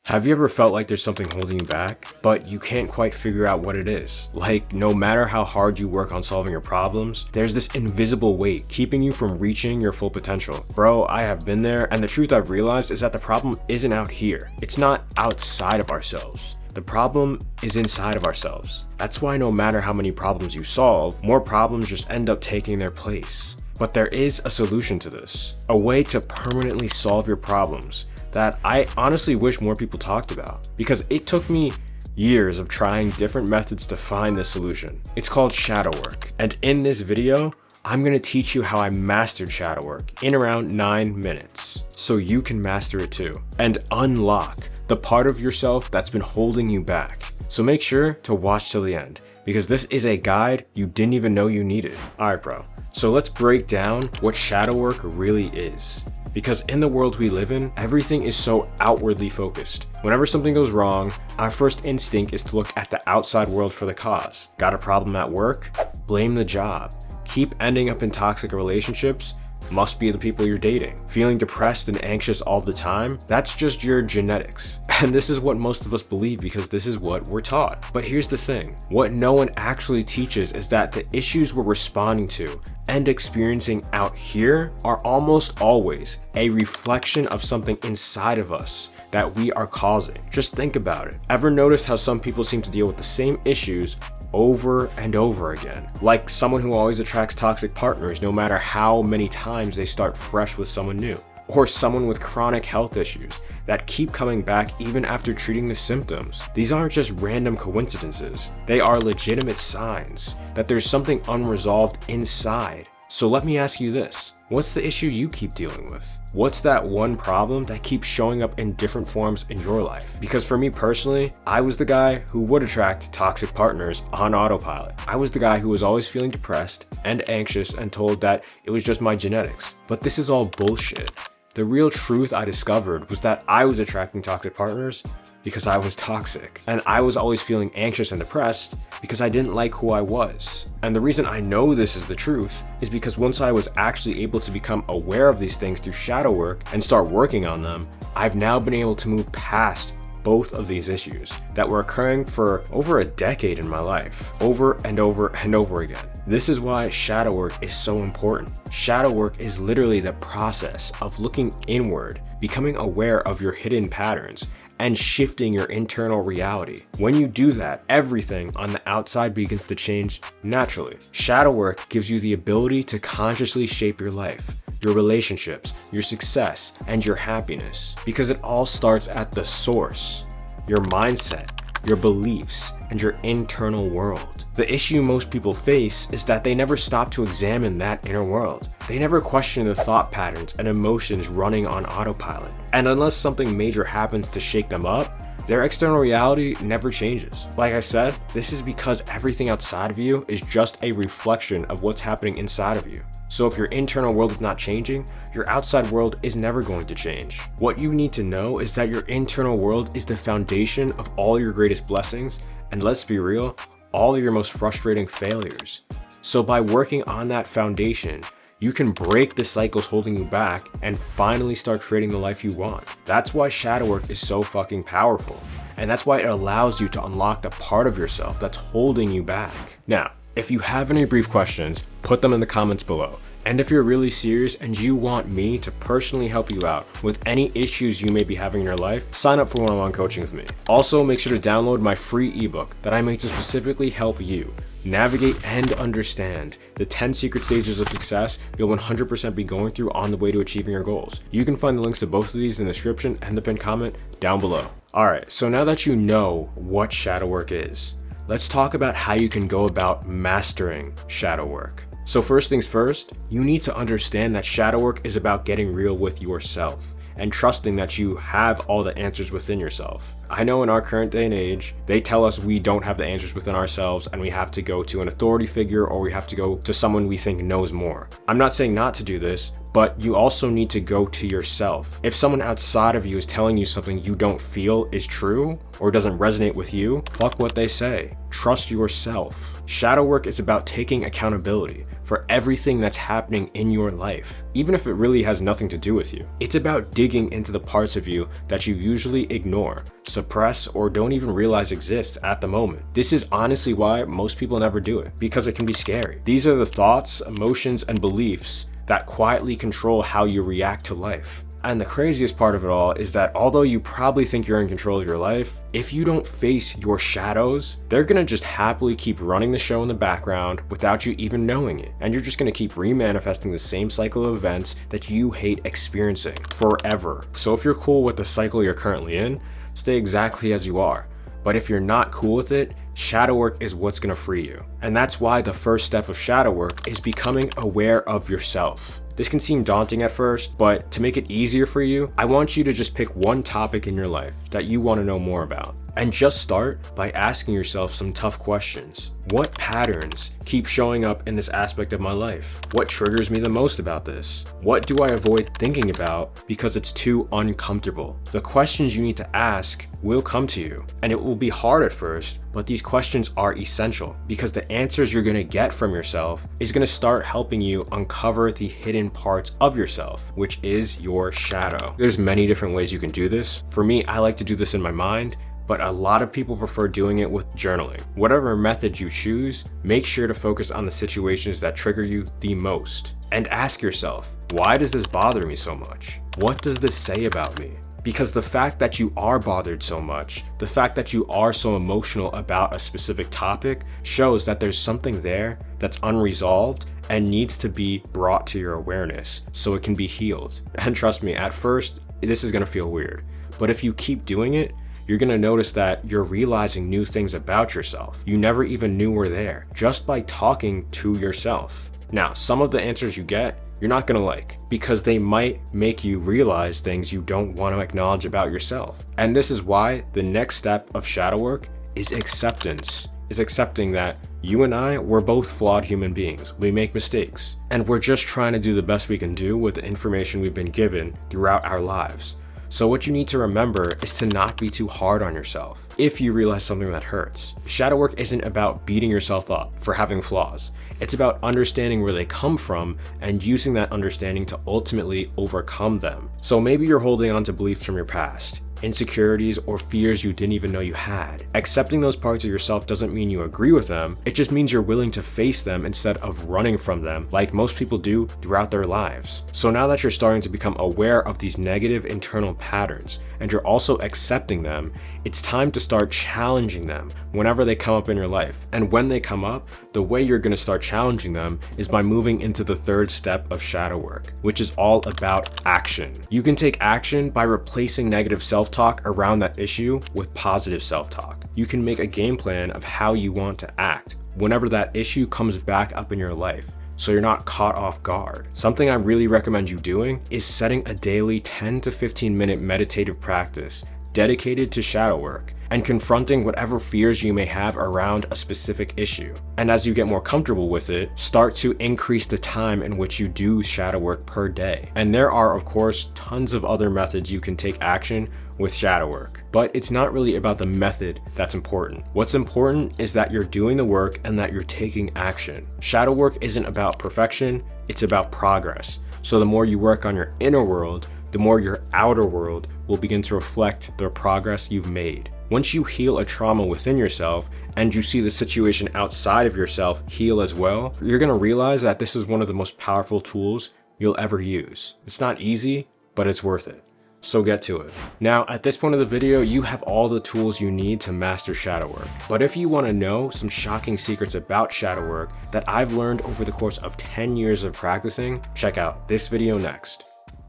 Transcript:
Have you ever felt like there's something holding you back, but you can't quite figure out what it is? Like, no matter how hard you work on solving your problems, there's this invisible weight keeping you from reaching your full potential. Bro, I have been there, and the truth I've realized is that the problem isn't out here. It's not outside of ourselves. The problem is inside of ourselves. That's why no matter how many problems you solve, more problems just end up taking their place. But there is a solution to this, a way to permanently solve your problems that I honestly wish more people talked about, because it took me years of trying different methods to find this solution. It's called shadow work, and in this video, I'm gonna teach you how I mastered shadow work in around 9 minutes, so you can master it too, and unlock the part of yourself that's been holding you back. So make sure to watch till the end, because this is a guide you didn't even know you needed. Alright bro, so let's break down what shadow work really is. Because in the world we live in, everything is so outwardly focused. Whenever something goes wrong, our first instinct is to look at the outside world for the cause. Got a problem at work? Blame the job. Keep ending up in toxic relationships? Must be the people you're dating. Feeling depressed and anxious all the time? That's just your genetics. And this is what most of us believe because this is what we're taught. But here's the thing. What no one actually teaches is that the issues we're responding to and experiencing out here are almost always a reflection of something inside of us that we are causing. Just think about it. Ever notice how some people seem to deal with the same issues over and over again? Like someone who always attracts toxic partners no matter how many times they start fresh with someone new. Or someone with chronic health issues that keep coming back even after treating the symptoms. These aren't just random coincidences. They are legitimate signs that there's something unresolved inside. So let me ask you this. What's the issue you keep dealing with? What's that one problem that keeps showing up in different forms in your life? Because for me personally, I was the guy who would attract toxic partners on autopilot. I was the guy who was always feeling depressed and anxious and told that it was just my genetics. But this is all bullshit. The real truth I discovered was that I was attracting toxic partners because I was toxic. And I was always feeling anxious and depressed because I didn't like who I was. And the reason I know this is the truth is because once I was actually able to become aware of these things through shadow work and start working on them, I've now been able to move past both of these issues that were occurring for over a decade in my life, over and over and over again. This is why shadow work is so important. Shadow work is literally the process of looking inward, becoming aware of your hidden patterns, and shifting your internal reality. When you do that, everything on the outside begins to change naturally. Shadow work gives you the ability to consciously shape your life, your relationships, your success, and your happiness. Because it all starts at the source, your mindset, your beliefs, and your internal world. The issue most people face is that they never stop to examine that inner world. They never question the thought patterns and emotions running on autopilot. And unless something major happens to shake them up, their external reality never changes. Like I said, this is because everything outside of you is just a reflection of what's happening inside of you. So if your internal world is not changing, your outside world is never going to change. What you need to know is that your internal world is the foundation of all your greatest blessings, and let's be real, all of your most frustrating failures. So by working on that foundation, you can break the cycles holding you back and finally start creating the life you want. That's why shadow work is so fucking powerful. And that's why it allows you to unlock the part of yourself that's holding you back. Now, if you have any brief questions, put them in the comments below. And if you're really serious and you want me to personally help you out with any issues you may be having in your life, sign up for one-on-one coaching with me. Also, make sure to download my free ebook that I made to specifically help you navigate and understand the 10 secret stages of success you'll 100% be going through on the way to achieving your goals. You can find the links to both of these in the description and the pinned comment down below. Alright, so now that you know what shadow work is, let's talk about how you can go about mastering shadow work. So first things first, you need to understand that shadow work is about getting real with yourself and trusting that you have all the answers within yourself. I know in our current day and age, they tell us we don't have the answers within ourselves and we have to go to an authority figure or we have to go to someone we think knows more. I'm not saying not to do this, but you also need to go to yourself. If someone outside of you is telling you something you don't feel is true or doesn't resonate with you, fuck what they say. Trust yourself. Shadow work is about taking accountability for everything that's happening in your life, even if it really has nothing to do with you. It's about digging into the parts of you that you usually ignore suppress, or don't even realize exists at the moment. This is honestly why most people never do it, because it can be scary. These are the thoughts, emotions, and beliefs that quietly control how you react to life. And the craziest part of it all is that although you probably think you're in control of your life, if you don't face your shadows, they're gonna just happily keep running the show in the background without you even knowing it. And you're just gonna keep remanifesting the same cycle of events that you hate experiencing forever. So if you're cool with the cycle you're currently in, stay exactly as you are. But if you're not cool with it, shadow work is what's gonna free you. And that's why the first step of shadow work is becoming aware of yourself. This can seem daunting at first, but to make it easier for you, I want you to just pick one topic in your life that you want to know more about. And just start by asking yourself some tough questions. What patterns keep showing up in this aspect of my life? What triggers me the most about this? What do I avoid thinking about because it's too uncomfortable? The questions you need to ask will come to you, and it will be hard at first, but these questions are essential because the answers you're going to get from yourself is going to start helping you uncover the hidden parts of yourself, which is your shadow. There's many different ways you can do this. For me, I like to do this in my mind, but a lot of people prefer doing it with journaling. Whatever method you choose, make sure to focus on the situations that trigger you the most. And ask yourself, why does this bother me so much? What does this say about me? Because the fact that you are bothered so much, the fact that you are so emotional about a specific topic shows that there's something there that's unresolved and needs to be brought to your awareness so it can be healed. And trust me, at first, this is gonna feel weird, but if you keep doing it, you're gonna notice that you're realizing new things about yourself you never even knew were there, just by talking to yourself. Now, some of the answers you get, you're not gonna like, because they might make you realize things you don't want to acknowledge about yourself. And this is why the next step of shadow work is acceptance. Is accepting that you and I, we're both flawed human beings. We make mistakes, and we're just trying to do the best we can do with the information we've been given throughout our lives. So what you need to remember is to not be too hard on yourself if you realize something that hurts. Shadow work isn't about beating yourself up for having flaws. It's about understanding where they come from and using that understanding to ultimately overcome them. So maybe you're holding on to beliefs from your past, insecurities, or fears you didn't even know you had. Accepting those parts of yourself doesn't mean you agree with them, it just means you're willing to face them instead of running from them like most people do throughout their lives. So now that you're starting to become aware of these negative internal patterns, and you're also accepting them, it's time to start challenging them whenever they come up in your life. And when they come up, the way you're going to start challenging them is by moving into the third step of shadow work, which is all about action. You can take action by replacing negative self-talk around that issue with positive self-talk. You can make a game plan of how you want to act whenever that issue comes back up in your life, so you're not caught off guard. Something I really recommend you doing is setting a daily 10 to 15 minute meditative practice dedicated to shadow work and confronting whatever fears you may have around a specific issue. And as you get more comfortable with it, start to increase the time in which you do shadow work per day. And there are, of course, tons of other methods you can take action with shadow work, but it's not really about the method that's important. What's important is that you're doing the work and that you're taking action. Shadow work isn't about perfection, it's about progress. So the more you work on your inner world, the more your outer world will begin to reflect the progress you've made. Once you heal a trauma within yourself and you see the situation outside of yourself heal as well, you're gonna realize that this is one of the most powerful tools you'll ever use. It's not easy, but it's worth it. So get to it. Now, at this point of the video, you have all the tools you need to master shadow work. But if you want to know some shocking secrets about shadow work that I've learned over the course of 10 years of practicing, check out this video next.